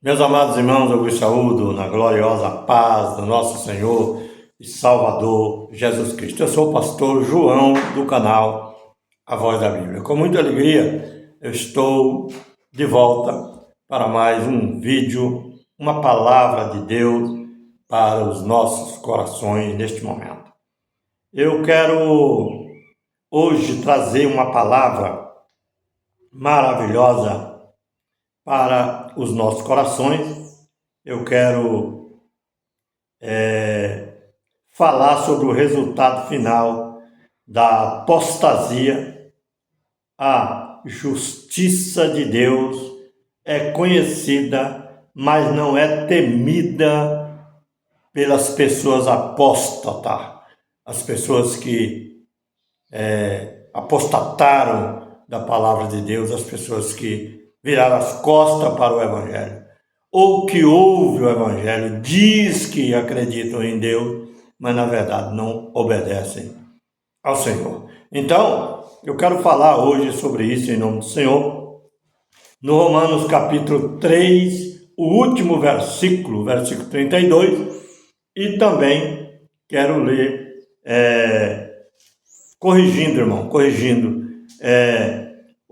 Meus amados irmãos, eu vos saúdo na gloriosa paz do nosso Senhor e Salvador Jesus Cristo. Eu sou o pastor João do canal A Voz da Bíblia. Com muita alegria eu estou de volta para mais um vídeo, uma palavra de Deus para os nossos corações neste momento. Eu quero hoje trazer uma palavra maravilhosa para os nossos corações. Eu quero falar sobre o resultado final da apostasia. A justiça de Deus é conhecida, mas não é temida pelas pessoas apóstatas, as pessoas que apostataram da palavra de Deus, as pessoas que viraram as costas para o Evangelho, ou que ouvem o Evangelho, diz que acreditam em Deus, mas na verdade não obedecem ao Senhor. Então, eu quero falar hoje sobre isso em nome do Senhor, no Romanos capítulo 3, o último versículo 32, e também quero ler, corrigindo,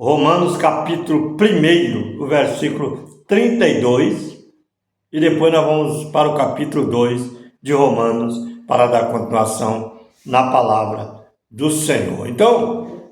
Romanos capítulo 1, o versículo 32, e depois nós vamos para o capítulo 2 de Romanos para dar continuação na palavra do Senhor. Então,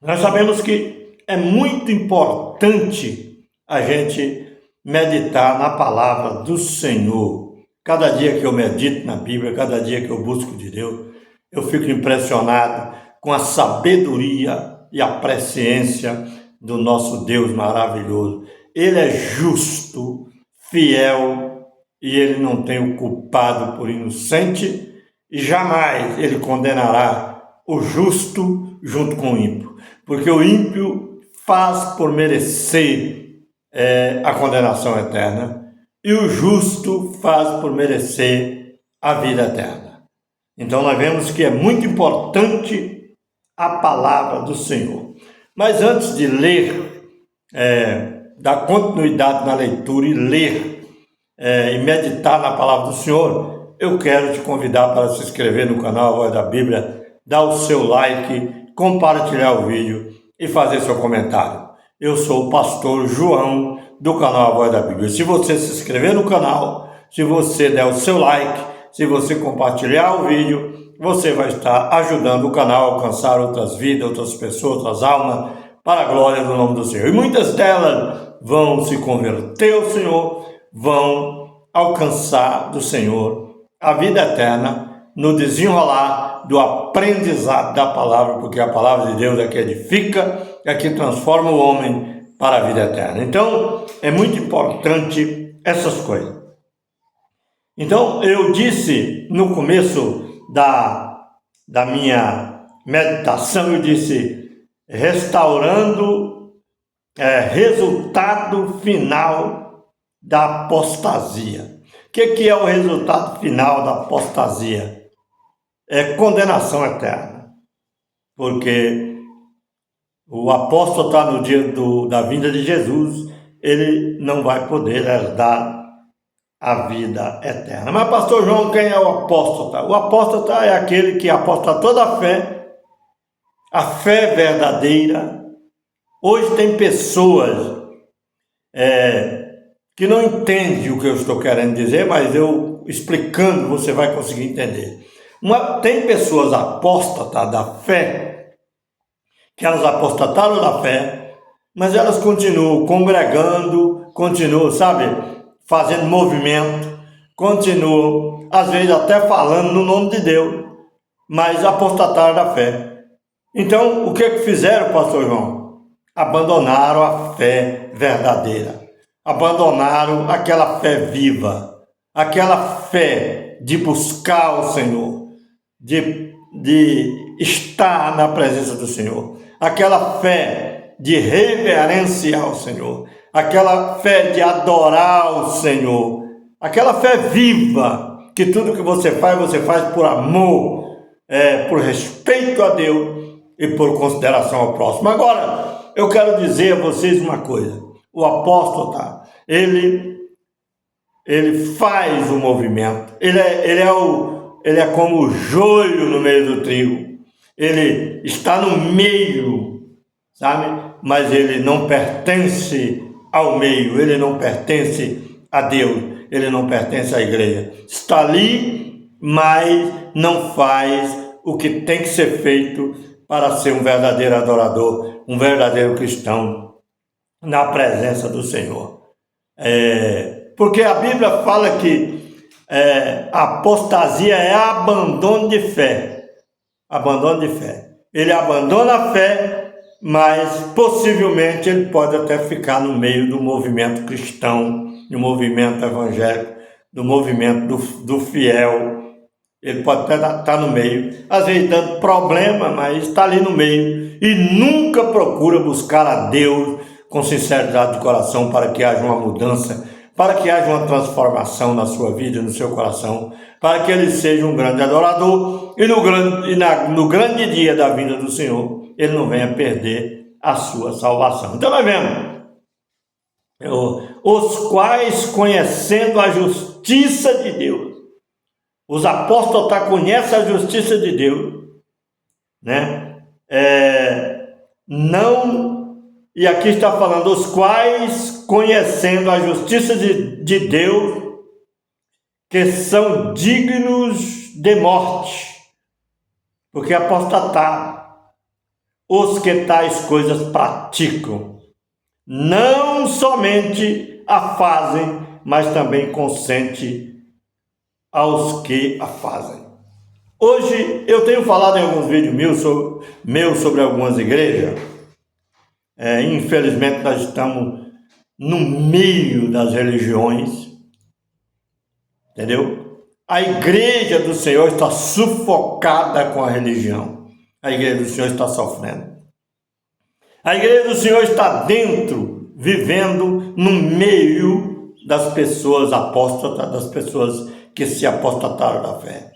nós sabemos que é muito importante a gente meditar na palavra do Senhor. Cada dia que eu medito na Bíblia, cada dia que eu busco de Deus, eu fico impressionado com a sabedoria e a presciência do nosso Deus maravilhoso. Ele é justo, fiel, e ele não tem o culpado por inocente, e jamais ele condenará o justo junto com o ímpio, porque o ímpio faz por merecer a condenação eterna, e o justo faz por merecer a vida eterna. Então nós vemos que é muito importante a palavra do Senhor. Mas antes de ler, dar continuidade na leitura e ler e meditar na palavra do Senhor, eu quero te convidar para se inscrever no canal A Voz da Bíblia, dar o seu like, compartilhar o vídeo e fazer seu comentário. Eu sou o pastor João do canal A Voz da Bíblia. Se você se inscrever no canal, se você der o seu like, se você compartilhar o vídeo, você vai estar ajudando o canal a alcançar outras vidas, outras pessoas, outras almas, para a glória do nome do Senhor. E muitas delas vão se converter ao Senhor, vão alcançar do Senhor a vida eterna no desenrolar do aprendizado da palavra, porque a palavra de Deus é que edifica, é que transforma o homem para a vida eterna. Então, é muito importante essas coisas. Então, eu disse no começo da minha meditação, eu disse, restaurando resultado final da apostasia. O que é o resultado final da apostasia? É condenação eterna, porque o apóstolo está no dia da vinda de Jesus, ele não vai poder herdar a vida eterna. Mas, pastor João, quem é o apóstata? O apóstata é aquele que aposta toda a fé verdadeira. Hoje tem pessoas que não entendem o que eu estou querendo dizer, mas eu explicando você vai conseguir entender. Tem pessoas apóstatas da fé, que elas apostataram da fé, mas elas continuam congregando, continuam, fazendo movimento, continuam, às vezes até falando no nome de Deus, mas apostataram da fé. Então, o que fizeram, pastor João? Abandonaram a fé verdadeira, abandonaram aquela fé viva, aquela fé de buscar o Senhor, de estar na presença do Senhor, aquela fé de reverenciar o Senhor, aquela fé de adorar o Senhor, aquela fé viva, que tudo que você faz por amor, por respeito a Deus e por consideração ao próximo. Agora, eu quero dizer a vocês uma coisa. O apóstata, ele faz o movimento. Ele é como o joio no meio do trigo. Ele está no meio, sabe? Mas ele não pertence ao meio, ele não pertence a Deus, ele não pertence à igreja. Está ali, mas não faz o que tem que ser feito para ser um verdadeiro adorador, um verdadeiro cristão na presença do Senhor. Porque a Bíblia fala que a apostasia é abandono de fé. Abandono de fé. Ele abandona a fé, mas possivelmente ele pode até ficar no meio do movimento cristão, do movimento evangélico, do movimento do fiel. Ele pode até estar no meio, às vezes dando problema, mas está ali no meio e nunca procura buscar a Deus com sinceridade de coração para que haja uma mudança, para que haja uma transformação na sua vida, no seu coração, para que ele seja um grande adorador e no grande dia da vinda do Senhor, ele não venha perder a sua salvação. Então nós vemos, os quais conhecendo a justiça de Deus, os apóstolos conhecem a justiça de Deus, né? E aqui está falando, os quais conhecendo a justiça de Deus, que são dignos de morte, porque apostataram, os que tais coisas praticam, não somente a fazem, mas também consentem aos que a fazem. Hoje eu tenho falado em alguns vídeos meus sobre algumas igrejas. Infelizmente nós estamos no meio das religiões, entendeu? A igreja do Senhor está sufocada com a religião. A igreja do Senhor está sofrendo. A igreja do Senhor está dentro, vivendo no meio das pessoas apóstatas, das pessoas que se apostataram da fé.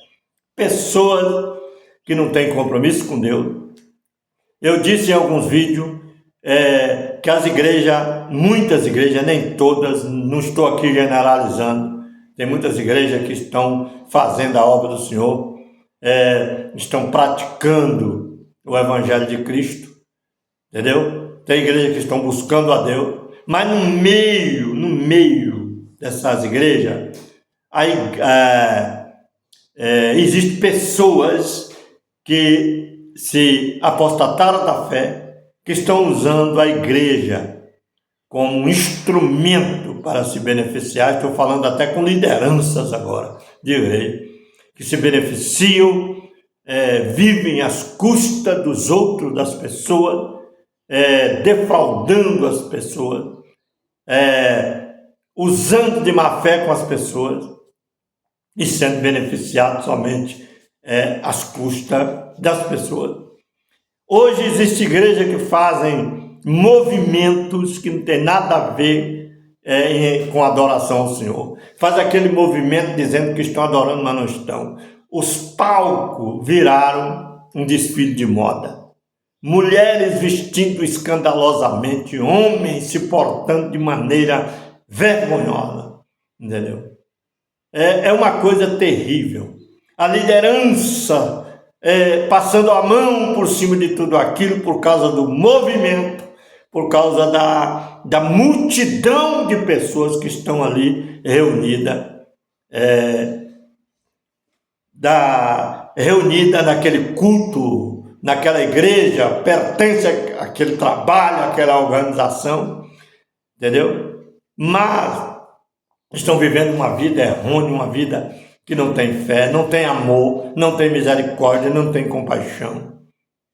Pessoas que não têm compromisso com Deus. Eu disse em alguns vídeos que as igrejas, muitas igrejas, nem todas, não estou aqui generalizando, tem muitas igrejas que estão fazendo a obra do Senhor, estão praticando o Evangelho de Cristo, entendeu? Tem igrejas que estão buscando a Deus, mas no meio dessas igrejas, existem pessoas que se apostataram da fé, que estão usando a igreja como um instrumento para se beneficiar. Estou falando até com lideranças agora de igreja, que se beneficiam, vivem às custas dos outros, das pessoas, defraudando as pessoas, usando de má fé com as pessoas e sendo beneficiado somente às custas das pessoas. Hoje existe igreja que fazem movimentos que não tem nada a ver com adoração ao Senhor. Faz aquele movimento dizendo que estão adorando, mas não estão. Os palcos viraram um desfile de moda. Mulheres vestindo escandalosamente, homens se portando de maneira vergonhosa, entendeu? É uma coisa terrível. A liderança passando a mão por cima de tudo aquilo por causa do movimento, por causa da multidão de pessoas que estão ali reunida naquele culto, naquela igreja, pertence àquele trabalho, àquela organização, entendeu? Mas estão vivendo uma vida errônea, uma vida que não tem fé, não tem amor, não tem misericórdia, não tem compaixão.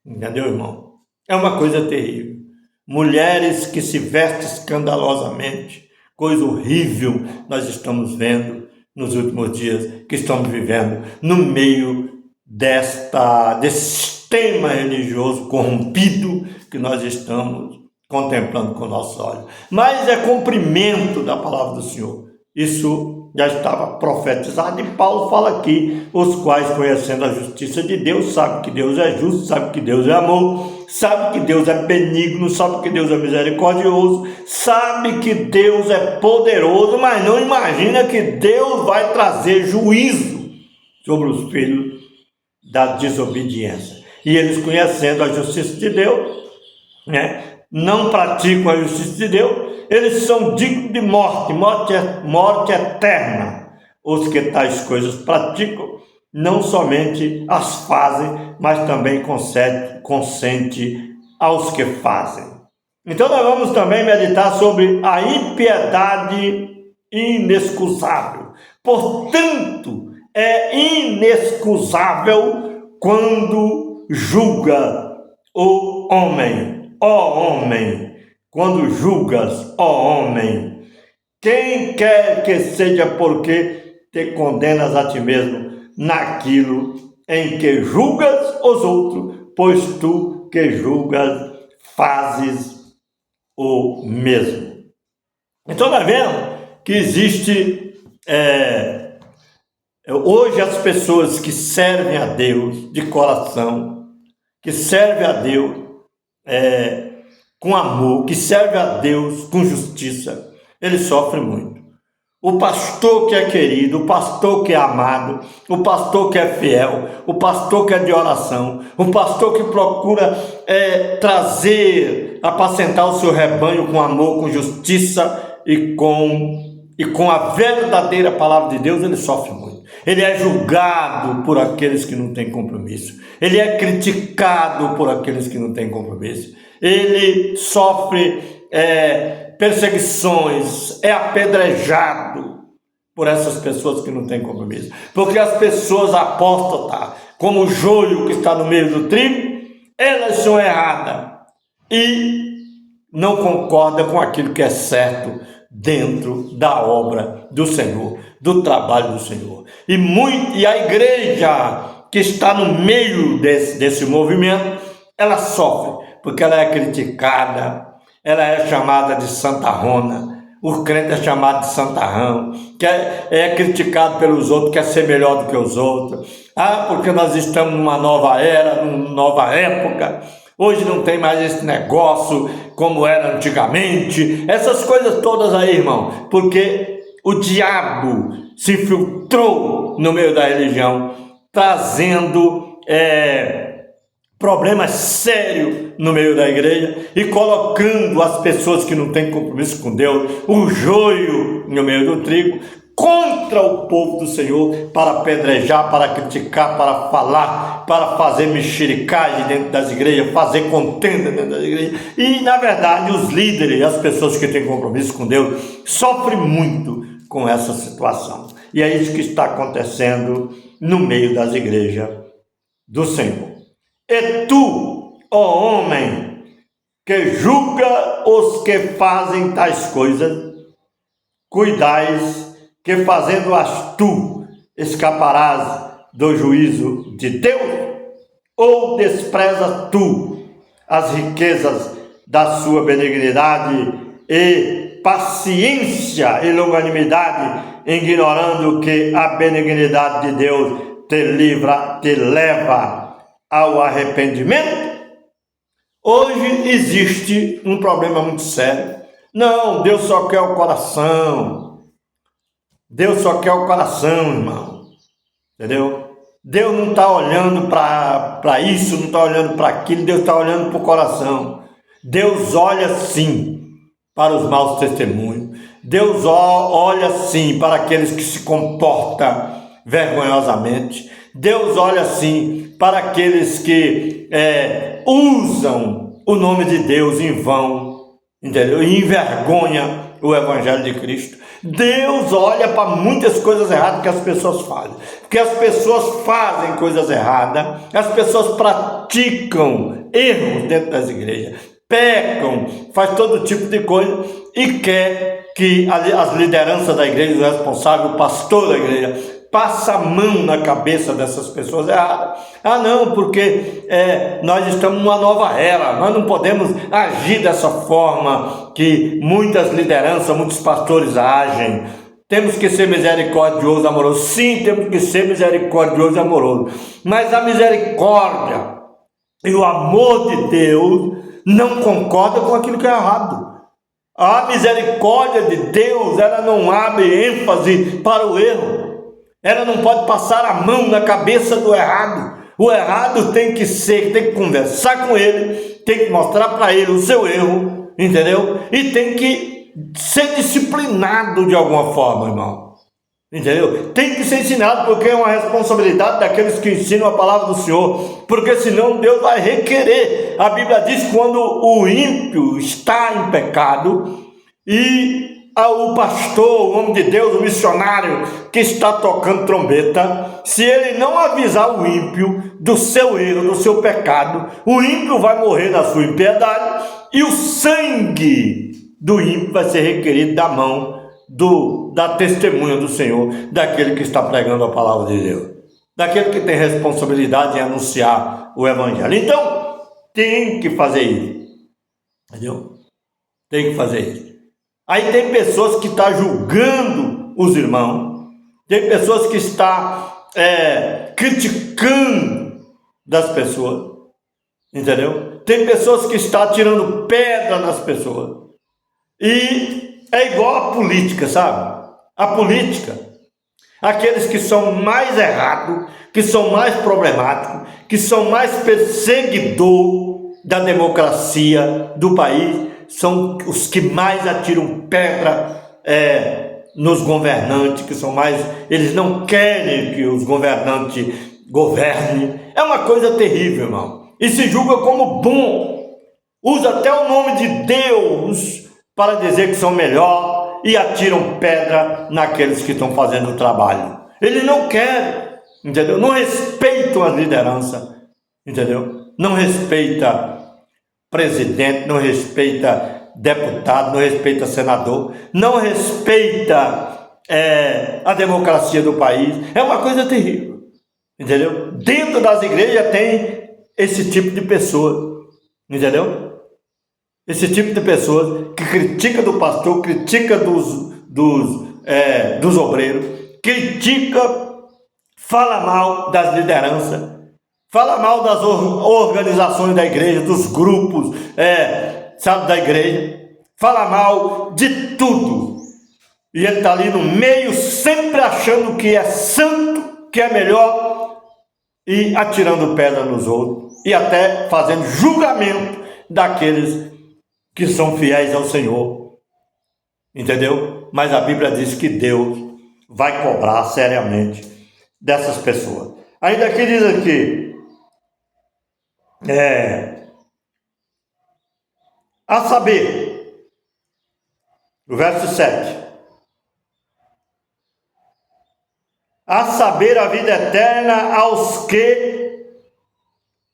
Entendeu, irmão? É uma coisa terrível. Mulheres que se vestem escandalosamente, coisa horrível nós estamos vendo nos últimos dias, que estamos vivendo no meio desse sistema religioso corrompido que nós estamos contemplando com nossos olhos. Mas é cumprimento da palavra do Senhor. Isso já estava profetizado e Paulo fala aqui, os quais conhecendo a justiça de Deus, sabem que Deus é justo, sabem que Deus é amor sabe que Deus é benigno, sabe que Deus é misericordioso, sabe que Deus é poderoso, mas não imagina que Deus vai trazer juízo sobre os filhos da desobediência. E eles, conhecendo a justiça de Deus, não praticam a justiça de Deus, eles são dignos de morte eterna. Os que tais coisas praticam, não somente as fazem, mas também consente aos que fazem. Então nós vamos também meditar sobre a impiedade inexcusável. Portanto, é inexcusável quando julga o homem. Ó homem, quando julgas, ó homem, quem quer que seja, porque te condenas a ti mesmo naquilo em que julgas os outros, pois tu que julgas fazes o mesmo. Então nós vemos que existe hoje as pessoas que servem a Deus de coração, que servem a Deus com amor, que servem a Deus com justiça, eles sofrem muito. O pastor que é querido, o pastor que é amado, o pastor que é fiel, o pastor que é de oração, o pastor que procura apacentar o seu rebanho com amor, com justiça e com a verdadeira palavra de Deus, ele sofre muito. Ele é julgado por aqueles que não têm compromisso. Ele é criticado por aqueles que não têm compromisso. Ele sofre perseguições, é apedrejado por essas pessoas que não têm compromisso. Porque as pessoas apóstatas, como o joio que está no meio do trigo, elas são erradas e não concordam com aquilo que é certo dentro da obra do Senhor, do trabalho do Senhor. E a igreja que está no meio desse movimento, ela sofre, porque ela é criticada, ela é chamada de santarrona, o crente é chamado de santarrão, que é criticado pelos outros, quer ser melhor do que os outros. Porque nós estamos numa nova era, numa nova época, hoje não tem mais esse negócio como era antigamente, essas coisas todas aí, irmão, porque o diabo se infiltrou no meio da religião, trazendo problemas sérios no meio da igreja e colocando as pessoas que não têm compromisso com Deus, o joio no meio do trigo, contra o povo do Senhor, para apedrejar, para criticar, para falar, para fazer mexericagem dentro das igrejas, fazer contenda dentro das igrejas. E, na verdade, os líderes, as pessoas que têm compromisso com Deus, sofrem muito com essa situação. E é isso que está acontecendo no meio das igrejas do Senhor. E tu, ó homem, que julga os que fazem tais coisas, cuidais que fazendo-as tu escaparás do juízo de Deus? Ou desprezas tu as riquezas da sua benignidade e paciência e longanimidade, ignorando que a benignidade de Deus te leva ao arrependimento? Hoje existe um problema muito sério. Não, Deus só quer o coração. Deus só quer o coração, irmão. Entendeu? Deus não está olhando para isso, não está olhando para aquilo. Deus está olhando para o coração. Deus olha sim para os maus testemunhos. Deus olha sim para aqueles que se comportam vergonhosamente. Deus olha sim para aqueles que usam o nome de Deus em vão, entendeu? E envergonha o Evangelho de Cristo. Deus olha para muitas coisas erradas que as pessoas fazem, porque as pessoas fazem coisas erradas, as pessoas praticam erros dentro das igrejas, pecam, faz todo tipo de coisa e quer que as lideranças da igreja, o responsável, o pastor da igreja, passa a mão na cabeça dessas pessoas erradas. Não, porque nós estamos numa nova era, nós não podemos agir dessa forma que muitas lideranças, muitos pastores agem. Temos que ser misericordioso e amoroso. Sim, temos que ser misericordioso e amoroso. Mas a misericórdia, e o amor de Deus não concorda com aquilo que é errado. A misericórdia de Deus, ela não abre ênfase para o erro. Ela não pode passar a mão na cabeça do errado. O errado tem que conversar com ele, tem que mostrar para ele o seu erro, entendeu? E tem que ser disciplinado de alguma forma, irmão. Entendeu? Tem que ser ensinado, porque é uma responsabilidade daqueles que ensinam a palavra do Senhor, porque senão Deus vai requerer. A Bíblia diz que quando o ímpio está em pecado e o pastor, o homem de Deus, o missionário que está tocando trombeta, se ele não avisar o ímpio do seu erro, do seu pecado, o ímpio vai morrer na sua impiedade e o sangue do ímpio vai ser requerido da mão da testemunha do Senhor, daquele que está pregando a palavra de Deus, daquele que tem responsabilidade em anunciar o evangelho. Então, tem que fazer isso, entendeu? Tem que fazer isso. Aí tem pessoas que estão julgando os irmãos, tem pessoas que estão criticando das pessoas, entendeu? Tem pessoas que estão tirando pedra nas pessoas, e é igual a política, sabe? A política, aqueles que são mais errados, que são mais problemáticos, que são mais perseguidor da democracia do país, são os que mais atiram pedra nos governantes, que são mais, eles não querem que os governantes governem. É uma coisa terrível, irmão. E se julga como bom, usa até o nome de Deus para dizer que são melhor e atiram pedra naqueles que estão fazendo o trabalho. Eles não querem, entendeu? Não respeitam a liderança, entendeu? Não respeita presidente, não respeita deputado, não respeita senador, não respeita a democracia do país. É uma coisa terrível, entendeu? Dentro das igrejas tem esse tipo de pessoa, entendeu? Esse tipo de pessoas que critica do pastor, critica dos obreiros, critica, fala mal das lideranças, fala mal das organizações da igreja, dos grupos, sabe, da igreja, fala mal de tudo. E ele está ali no meio, sempre achando que é santo, que é melhor, e atirando pedra nos outros, e até fazendo julgamento daqueles que são fiéis ao Senhor, entendeu? Mas a Bíblia diz que Deus vai cobrar seriamente dessas pessoas. Ainda que diz aqui, a saber, o verso 7, a saber a vida eterna aos que,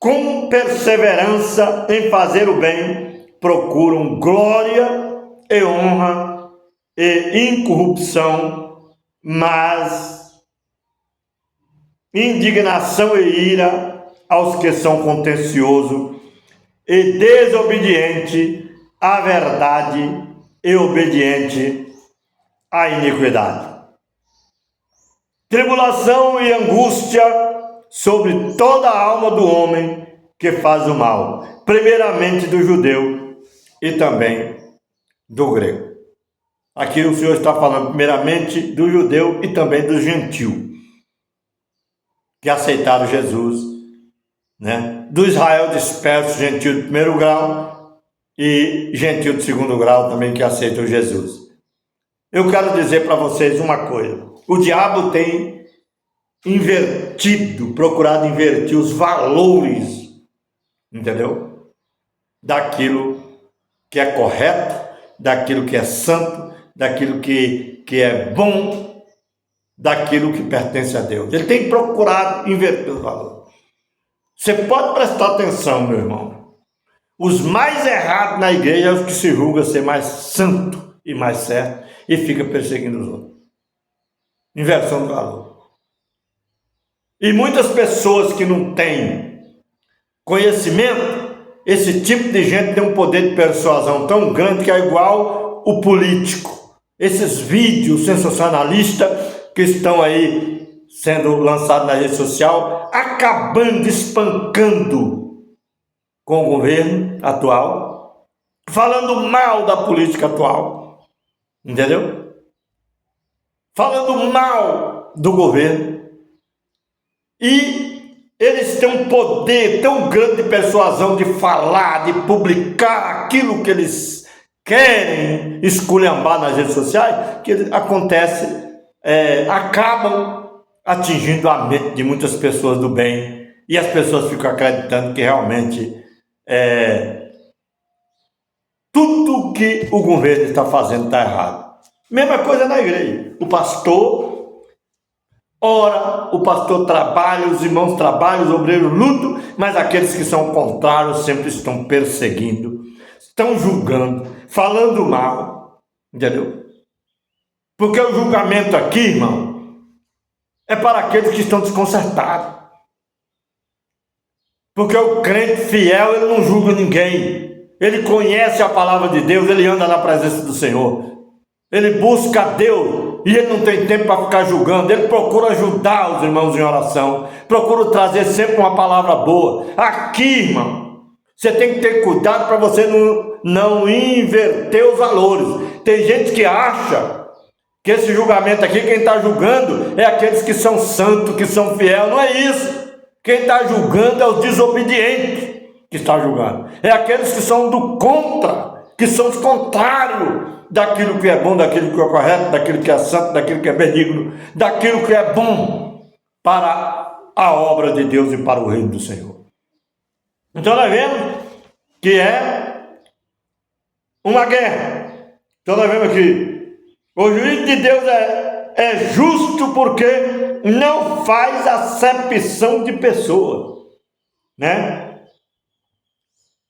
com perseverança em fazer o bem, procuram glória e honra e incorrupção, mas indignação e ira aos que são contenciosos e desobediente à verdade e obediente à iniquidade. Tribulação e angústia sobre toda a alma do homem que faz o mal, primeiramente do judeu e também do grego. Aqui o Senhor está falando primeiramente do judeu e também do gentil, que aceitaram Jesus, né? Do Israel disperso, gentil de primeiro grau e gentil de segundo grau também, que aceitam Jesus. Eu quero dizer para vocês uma coisa: o diabo tem procurado inverter os valores, entendeu? Daquilo que é correto, daquilo que é santo, daquilo que é bom, daquilo que pertence a Deus. Ele tem procurado inverter os valores. Você pode prestar atenção, meu irmão. Os mais errados na igreja é os que se julgam ser mais santo e mais certo e fica perseguindo os outros. Inversão do valor. E muitas pessoas que não têm conhecimento, esse tipo de gente tem um poder de persuasão tão grande que é igual o político. Esses vídeos sensacionalistas que estão aí sendo lançados na rede social, acabando, espancando com o governo atual, falando mal da política atual, entendeu? Falando mal do governo. E eles têm um poder tão grande de persuasão de falar, de publicar aquilo que eles querem esculhambar nas redes sociais, que acabam atingindo a mente de muitas pessoas do bem, e as pessoas ficam acreditando que realmente tudo que o governo está fazendo está errado. Mesma coisa na igreja. O pastor ora, o pastor trabalha, os irmãos trabalham, os obreiros lutam, mas aqueles que são contrários sempre estão perseguindo, estão julgando, falando mal, entendeu? Porque o julgamento aqui, irmão, é para aqueles que estão desconcertados. Porque o crente fiel, ele não julga ninguém. Ele conhece a palavra de Deus, ele anda na presença do Senhor. Ele busca a Deus e ele não tem tempo para ficar julgando. Ele procura ajudar os irmãos em oração. Procura trazer sempre uma palavra boa. Aqui, irmão, você tem que ter cuidado para você não inverter os valores. Tem gente que acha que esse julgamento aqui, quem está julgando é aqueles que são santos, que são fiéis. Não é isso. Quem está julgando é os desobedientes que está julgando. É aqueles que são do contra, que são os contrários daquilo que é bom, daquilo que é correto, daquilo que é santo, daquilo que é benigno, daquilo que é bom para a obra de Deus e para o reino do Senhor. Então nós vemos que é uma guerra. Então nós vemos que o juízo de Deus é justo porque não faz acepção de pessoa, né?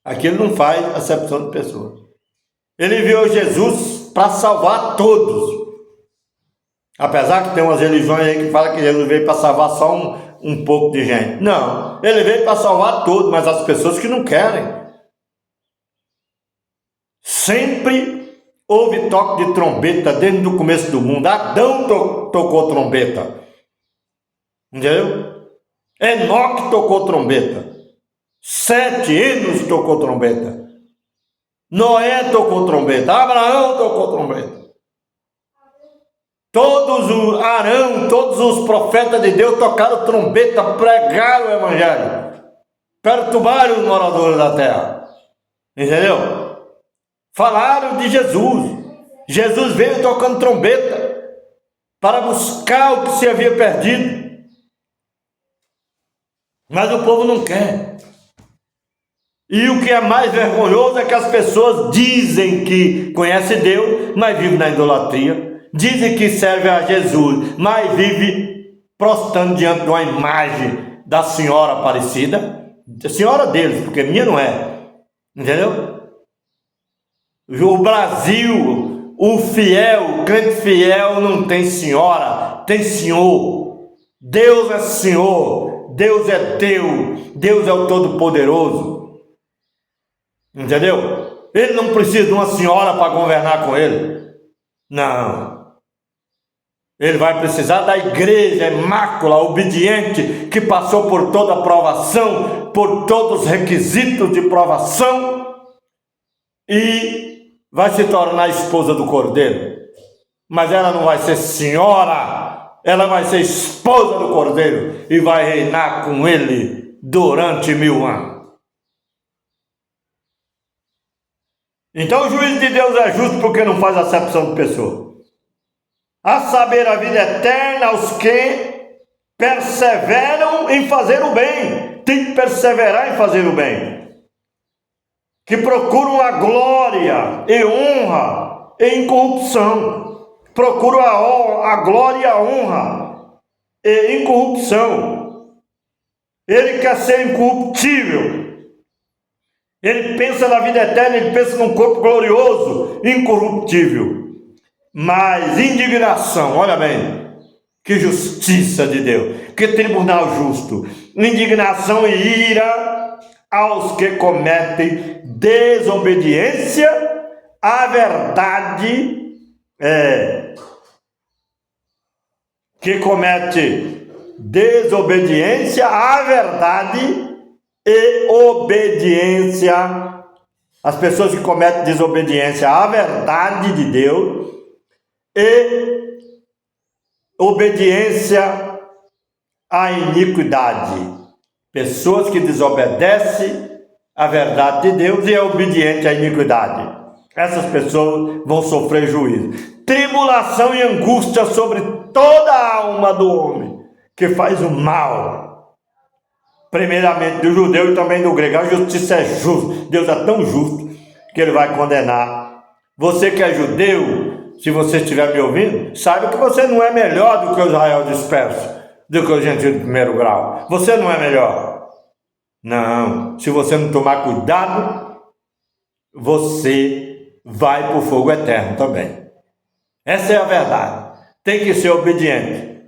Aqui ele não faz acepção de pessoa. Ele enviou Jesus para salvar todos. Apesar que tem umas religiões aí que falam que Jesus veio para salvar só um pouco de gente. Não, ele veio para salvar todos, mas as pessoas que não querem. Sempre houve toque de trombeta desde o começo do mundo. Adão tocou trombeta. Entendeu? Enoque tocou trombeta. 7 anos tocou trombeta. Noé tocou trombeta. Abraão tocou trombeta. Arão, todos os profetas de Deus tocaram trombeta, pregaram o evangelho, perturbaram os moradores da terra. Entendeu? Falaram de Jesus. Jesus veio tocando trombeta para buscar o que se havia perdido. Mas o povo não quer. E o que é mais vergonhoso é que as pessoas dizem que conhecem Deus, mas vivem na idolatria. Dizem que servem a Jesus, mas vivem prostrando diante de uma imagem da senhora Aparecida. A senhora deles, porque minha não é. Entendeu? O Brasil, o fiel, o crente fiel não tem senhora, tem senhor. Deus é Senhor, Deus é Deus, Deus é o Todo-Poderoso. Entendeu? Ele não precisa de uma senhora para governar com ele. Não. Ele vai precisar da igreja imácula, obediente, que passou por toda a provação, por todos os requisitos de provação, e vai se tornar esposa do Cordeiro. Mas ela não vai ser senhora, ela vai ser esposa do Cordeiro e vai reinar com ele durante 1000 anos. Então o juízo de Deus é justo porque não faz acepção de pessoa. A saber, a vida eterna aos que perseveram em fazer o bem. Tem que perseverar em fazer o bem. Que procuram a glória e honra e incorrupção. Procuram a glória e a honra e incorrupção. Ele quer ser incorruptível. Ele pensa na vida eterna, ele pensa num corpo glorioso, incorruptível. Mas indignação, olha bem, que justiça de Deus, que tribunal justo. Indignação e ira aos que cometem desobediência à verdade, que comete desobediência à verdade e obediência, as pessoas que cometem desobediência à verdade de Deus e obediência à iniquidade. Pessoas que desobedecem à verdade de Deus e é obediente à iniquidade. Essas pessoas vão sofrer juízo. Tribulação e angústia sobre toda a alma do homem que faz o mal. Primeiramente do judeu e também do grego. A justiça é justa. Deus é tão justo que ele vai condenar. Você que é judeu, se você estiver me ouvindo, saiba que você não é melhor do que o Israel disperso, do que o gentio de primeiro grau. Você não é melhor. Não. Se você não tomar cuidado, você vai para o fogo eterno também. Essa é a verdade. Tem que ser obediente.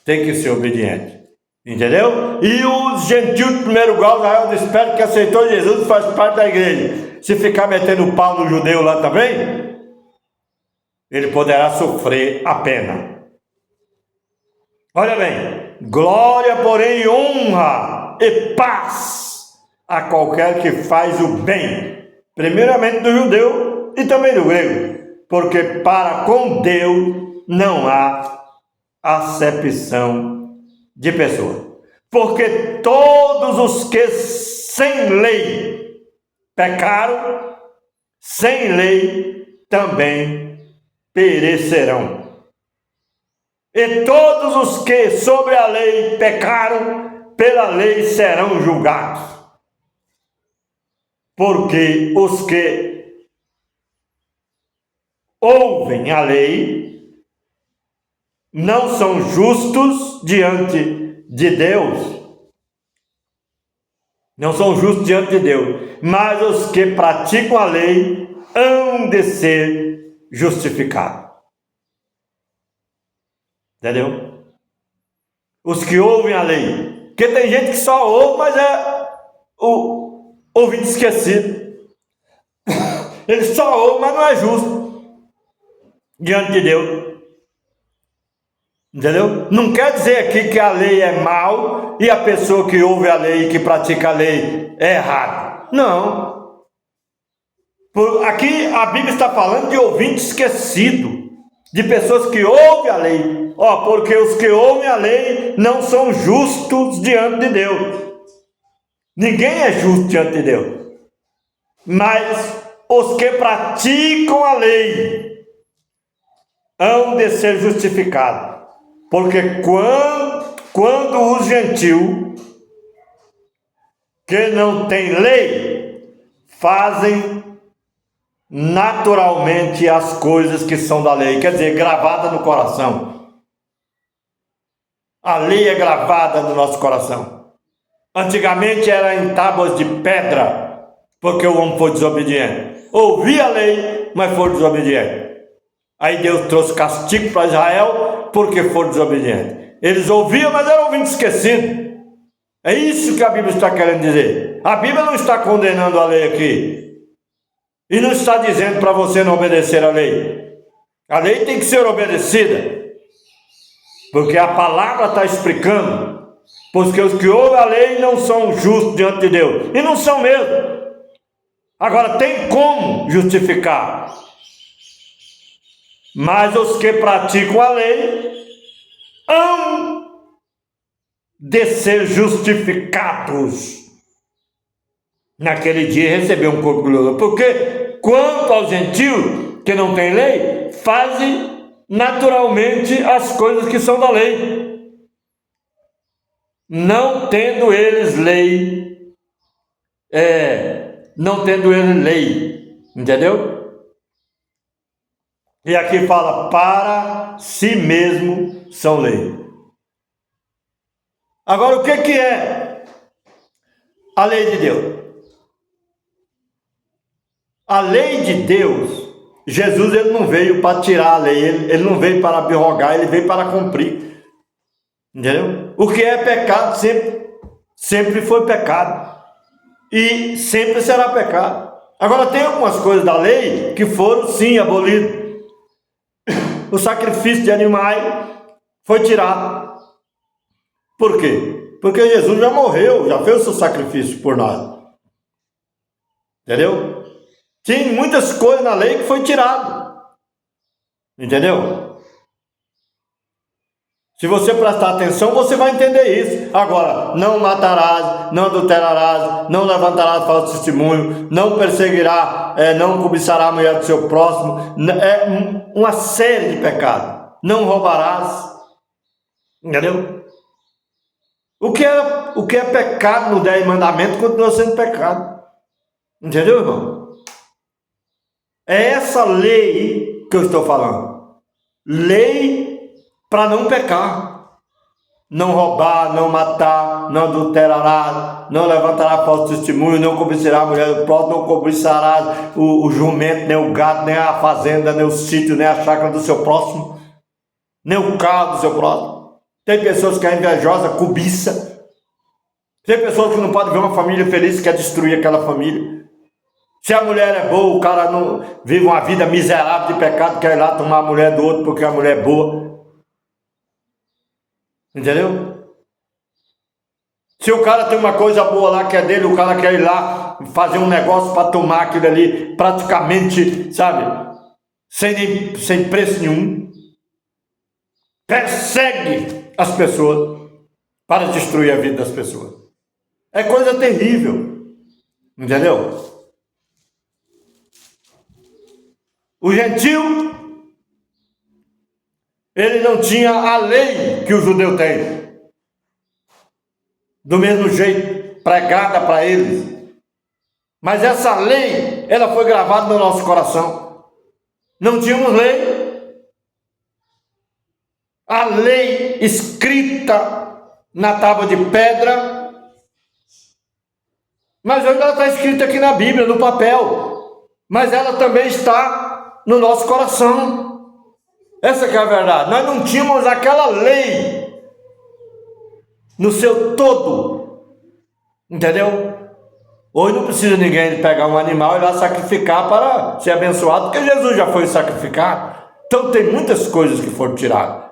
Tem que ser obediente. Entendeu? E os gentios de primeiro grau, Israel disperso, que aceitou Jesus, faz parte da igreja. Se ficar metendo pau no judeu lá também, ele poderá sofrer a pena. Olha bem, glória, porém, honra e paz a qualquer que faz o bem, primeiramente do judeu e também do grego, porque para com Deus não há acepção de pessoa. Porque todos os que sem lei pecaram, sem lei também perecerão. E todos os que sobre a lei pecaram, pela lei serão julgados. Porque os que ouvem a lei não são justos diante de Deus. Não são justos diante de Deus. Mas os que praticam a lei hão de ser justificados. Entendeu? Os que ouvem a lei. Porque tem gente que só ouve, mas é o ouvido esquecido. Ele só ouve, mas não é justo diante de Deus. Entendeu? Não quer dizer aqui que a lei é mal e a pessoa que ouve a lei e que pratica a lei é errado. Não. Aqui a Bíblia está falando de ouvinte esquecido, de pessoas que ouvem a lei. Porque os que ouvem a lei não são justos diante de Deus. Ninguém é justo diante de Deus. Mas os que praticam a lei hão de ser justificados. Porque quando os gentios que não têm lei fazem naturalmente as coisas que são da lei, quer dizer, gravada no coração. A lei é gravada no nosso coração. Antigamente era em tábuas de pedra, porque o homem foi desobediente. Ouvia a lei, mas foi desobediente. Aí Deus trouxe castigo para Israel, porque foram desobedientes. Eles ouviam, mas eram ouvintes esquecidos. É isso que a Bíblia está querendo dizer. A Bíblia não está condenando a lei aqui. E não está dizendo para você não obedecer a lei. A lei tem que ser obedecida. Porque a palavra está explicando. Porque os que ouvem a lei não são justos diante de Deus. E não são mesmo. Agora, tem como justificar. Mas os que praticam a lei hão de ser justificados. Naquele dia receber um corpo glorioso. Porque quanto aos gentios que não têm lei, fazem naturalmente as coisas que são da lei. Não tendo eles lei. Não tendo eles lei. Entendeu? E aqui fala, para si mesmo são lei. Agora, o que é a lei de Deus? A lei de Deus, Jesus ele não veio para tirar a lei, ele não veio para abrogar, ele veio para cumprir. Entendeu? O que é pecado sempre foi pecado. E sempre será pecado. Agora, tem algumas coisas da lei que foram sim abolidas. O sacrifício de animais foi tirado. Por quê? Porque Jesus já morreu, já fez o seu sacrifício por nós. Entendeu? Tem muitas coisas na lei que foi tirado. Entendeu? Se você prestar atenção, você vai entender isso. Agora, não matarás, não adulterarás, não levantarás falso testemunho, não perseguirá, não cobiçará a mulher do seu próximo. É uma série de pecados. Não roubarás. Entendeu? O que é pecado no 10 mandamentos continua sendo pecado. Entendeu, irmão? É essa lei que eu estou falando. Lei para não pecar. Não roubar, não matar, não adulterarás, não levantará falso testemunho, não cobiçará a mulher do próximo, não cobiçarás o jumento, nem o gato, nem a fazenda, nem o sítio, nem a chácara do seu próximo, nem o carro do seu próximo. Tem pessoas que é invejosa, cobiça. Tem pessoas que não podem ver uma família feliz, quer destruir aquela família. Se a mulher é boa, o cara não vive uma vida miserável de pecado, quer ir lá tomar a mulher do outro porque a mulher é boa. Entendeu? Se o cara tem uma coisa boa lá que é dele, o cara quer ir lá fazer um negócio para tomar aquilo ali, praticamente, sabe, sem preço nenhum. Persegue as pessoas para destruir a vida das pessoas. É coisa terrível. Entendeu? O gentio, ele não tinha a lei que o judeu tem. Do mesmo jeito, pregada para eles. Mas essa lei, ela foi gravada no nosso coração. Não tínhamos lei. A lei escrita na tábua de pedra. Mas hoje ela está escrita aqui na Bíblia, no papel. Mas ela também está no nosso coração. Essa que é a verdade. Nós não tínhamos aquela lei no seu todo. Entendeu? Hoje não precisa ninguém pegar um animal e ir lá sacrificar para ser abençoado, porque Jesus já foi sacrificado. Então tem muitas coisas que foram tiradas.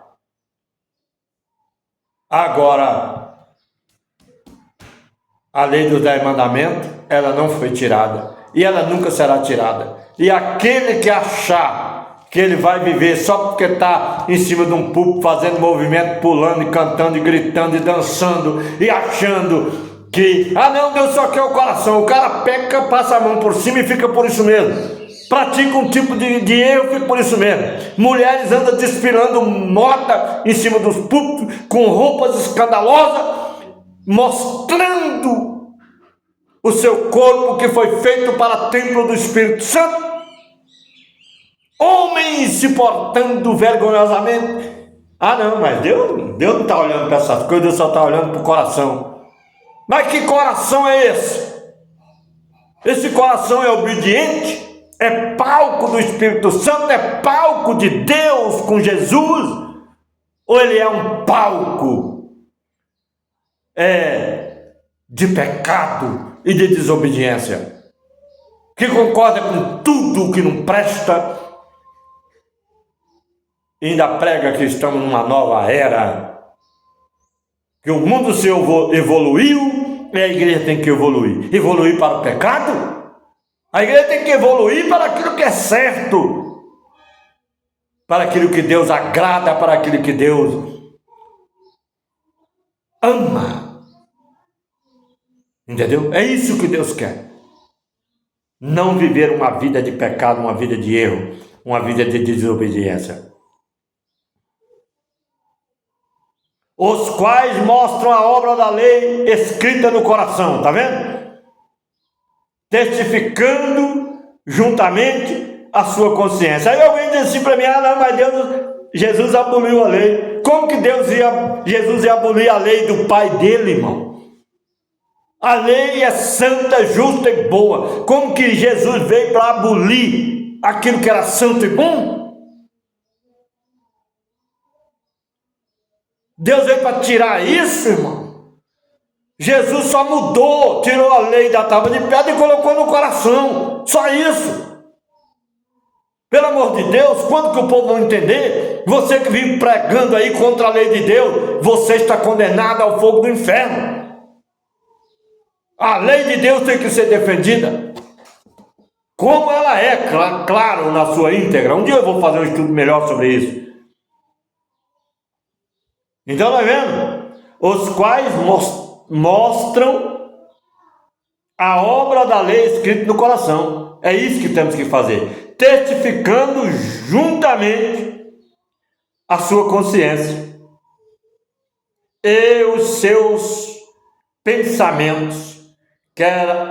Agora, a lei dos 10 mandamentos, ela não foi tirada. E ela nunca será tirada. E aquele que achar que ele vai viver só porque está em cima de um púlpito, fazendo movimento, pulando e cantando e gritando e dançando e achando que, não, Deus só quer o coração. O cara peca, passa a mão por cima e fica por isso mesmo. Pratica um tipo de erro, fica por isso mesmo. Mulheres andam desfilando moda em cima dos púlpitos, com roupas escandalosas, mostrando o seu corpo que foi feito para o templo do Espírito Santo. Homens se portando vergonhosamente. Não, mas Deus não está olhando para essas coisas, Deus só está olhando para o coração. Mas que coração é esse? Esse coração é obediente? É palco do Espírito Santo? É palco de Deus com Jesus? Ou ele é um palco de pecado e de desobediência? Que concorda com tudo que não presta? E ainda prega que estamos numa nova era, que o mundo se evoluiu e a igreja tem que evoluir para o pecado. A igreja tem que evoluir para aquilo que é certo, para aquilo que Deus agrada, para aquilo que Deus ama. Entendeu? É isso que Deus quer. Não viver uma vida de pecado, uma vida de erro, uma vida de desobediência. Os quais mostram a obra da lei escrita no coração, tá vendo? Testificando juntamente a sua consciência. Aí alguém diz assim para mim, não, mas Jesus aboliu a lei. Como que Jesus ia abolir a lei do pai dele, irmão? A lei é santa, justa e boa. Como que Jesus veio para abolir aquilo que era santo e bom? Deus veio para tirar isso, irmão. Jesus só mudou, tirou a lei da tábua de pedra e colocou no coração. Só isso. Pelo amor de Deus, quando que o povo vai entender? Você que vive pregando aí contra a lei de Deus, você está condenado ao fogo do inferno. A lei de Deus tem que ser defendida como ela é, claro, na sua íntegra. Um dia eu vou fazer um estudo melhor sobre isso. Então, nós vemos, os quais mostram a obra da lei escrita no coração. É isso que temos que fazer, testificando juntamente a sua consciência e os seus pensamentos, quer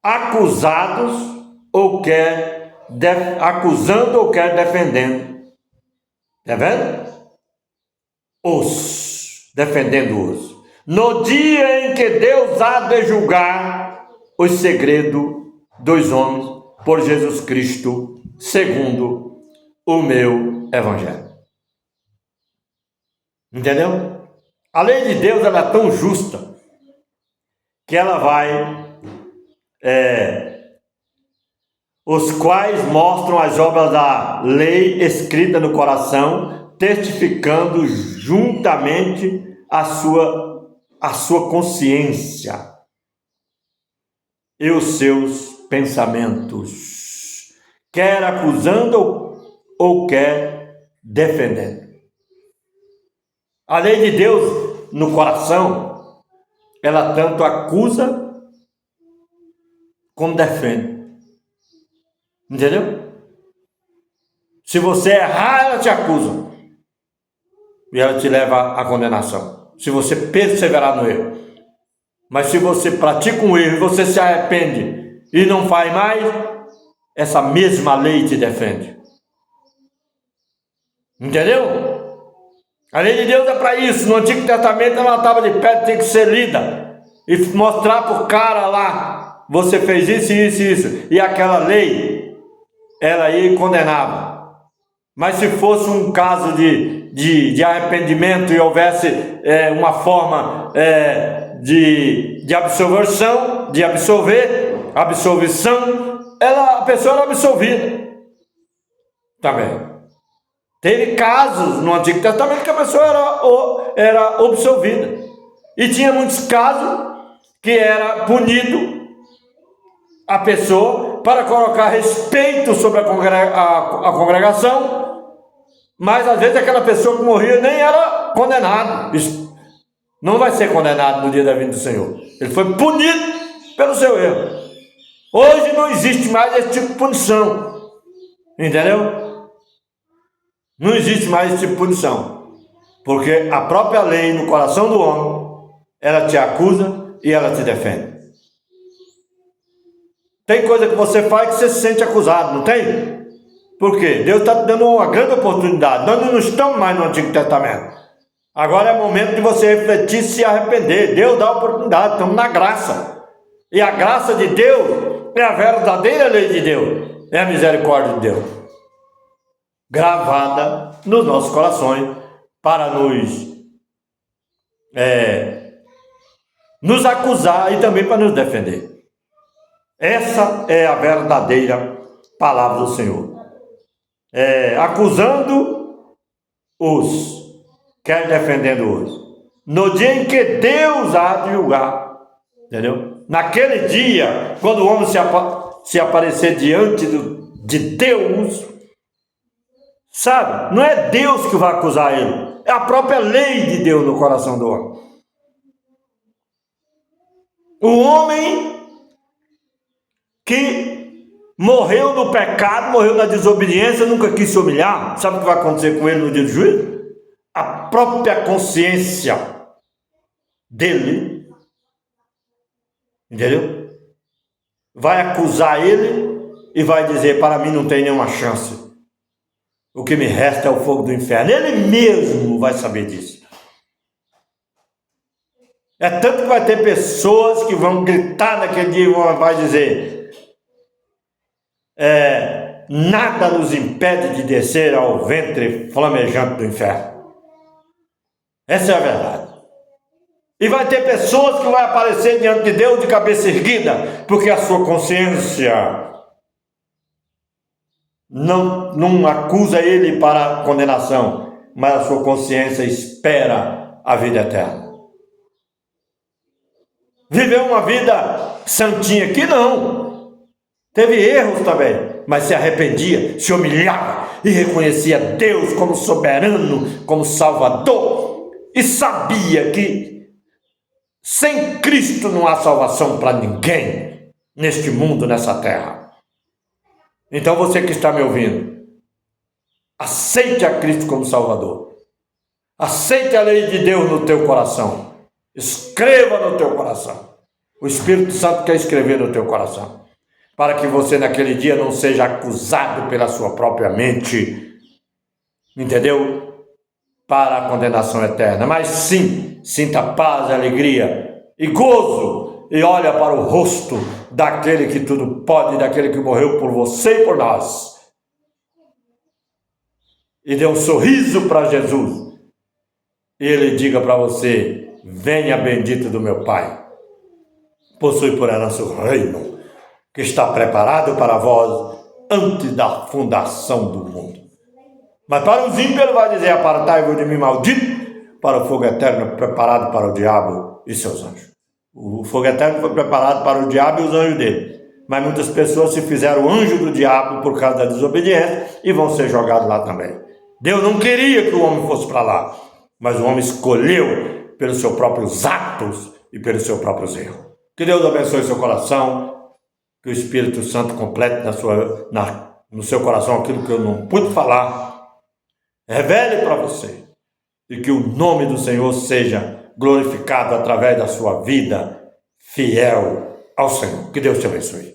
acusados ou quer acusando ou quer defendendo. Está vendo? Defendendo-os. No dia em que Deus há de julgar os segredos dos homens por Jesus Cristo, segundo o meu evangelho. Entendeu? A lei de Deus, ela é tão justa que ela vai os quais mostram as obras da lei escrita no coração, testificando juntamente a sua consciência e os seus pensamentos, quer acusando ou quer defendendo. A lei de Deus no coração, ela tanto acusa como defende. Entendeu? Se você errar, ela te acusa e ela te leva à condenação, se você perseverar no erro. Mas se você pratica um erro e você se arrepende e não faz mais, essa mesma lei te defende. Entendeu? A lei de Deus é para isso. No Antigo Testamento ela estava de pé, tinha que ser lida e mostrar para o cara lá: você fez isso, isso, isso, e aquela lei, ela aí condenava. Mas se fosse um caso de arrependimento e houvesse uma forma de absolvição, a pessoa era absolvida também. Teve casos no Antigo Testamento que a pessoa era absolvida. E tinha muitos casos que era punido a pessoa para colocar respeito sobre a congregação, mas às vezes aquela pessoa que morria nem era condenada. Não vai ser condenado no dia da vinda do Senhor. Ele foi punido pelo seu erro. Hoje não existe mais esse tipo de punição. Entendeu? Não existe mais esse tipo de punição. Porque a própria lei no coração do homem, ela te acusa e ela te defende. Tem coisa que você faz que você se sente acusado, não tem? Por quê? Deus está te dando uma grande oportunidade. Nós não estamos mais no Antigo Testamento. Agora é o momento de você refletir e se arrepender. Deus dá a oportunidade, estamos na graça. E a graça de Deus é a verdadeira lei de Deus. É a misericórdia de Deus, gravada nos nossos corações para nos acusar e também para nos defender. Essa é a verdadeira palavra do Senhor. Acusando-os, quer defendendo-os. No dia em que Deus há de julgar. Entendeu? Naquele dia, quando o homem se aparecer diante de Deus, sabe? Não é Deus que vai acusar ele. É a própria lei de Deus no coração do homem. O homem que morreu no pecado, morreu na desobediência, nunca quis se humilhar, sabe o que vai acontecer com ele no dia do juízo? A própria consciência dele, entendeu? Vai acusar ele e vai dizer: para mim não tem nenhuma chance, o que me resta é o fogo do inferno. Ele mesmo vai saber disso. É tanto que vai ter pessoas que vão gritar naquele dia e vai dizer: nada nos impede de descer ao ventre flamejante do inferno. Essa é a verdade. E vai ter pessoas que vão aparecer diante de Deus de cabeça erguida, porque a sua consciência não acusa ele para condenação, mas a sua consciência espera a vida eterna. Viveu uma vida santinha aqui? Não. Teve erros também, mas se arrependia, se humilhava e reconhecia Deus como soberano, como Salvador, e sabia que sem Cristo não há salvação para ninguém neste mundo, nessa terra. Então você que está me ouvindo, aceite a Cristo como Salvador. Aceite a lei de Deus no teu coração. Escreva no teu coração. O Espírito Santo quer escrever no teu coração, para que você naquele dia não seja acusado pela sua própria mente, entendeu? Para a condenação eterna, mas sim, sinta paz, alegria e gozo, e olha para o rosto daquele que tudo pode, daquele que morreu por você e por nós, e dê um sorriso para Jesus, e ele diga para você: venha bendito do meu Pai, possui por herança o reino, que está preparado para vós antes da fundação do mundo. Mas para os ímpios ele vai dizer: apartai-vos de mim, maldito, para o fogo eterno preparado para o diabo e seus anjos. O fogo eterno foi preparado para o diabo e os anjos dele. Mas muitas pessoas se fizeram anjo do diabo por causa da desobediência e vão ser jogados lá também. Deus não queria que o homem fosse para lá, mas o homem escolheu pelos seus próprios atos e pelos seus próprios erros. Que Deus abençoe seu coração, que o Espírito Santo complete no seu coração aquilo que eu não pude falar, revele para você, e que o nome do Senhor seja glorificado através da sua vida fiel ao Senhor. Que Deus te abençoe.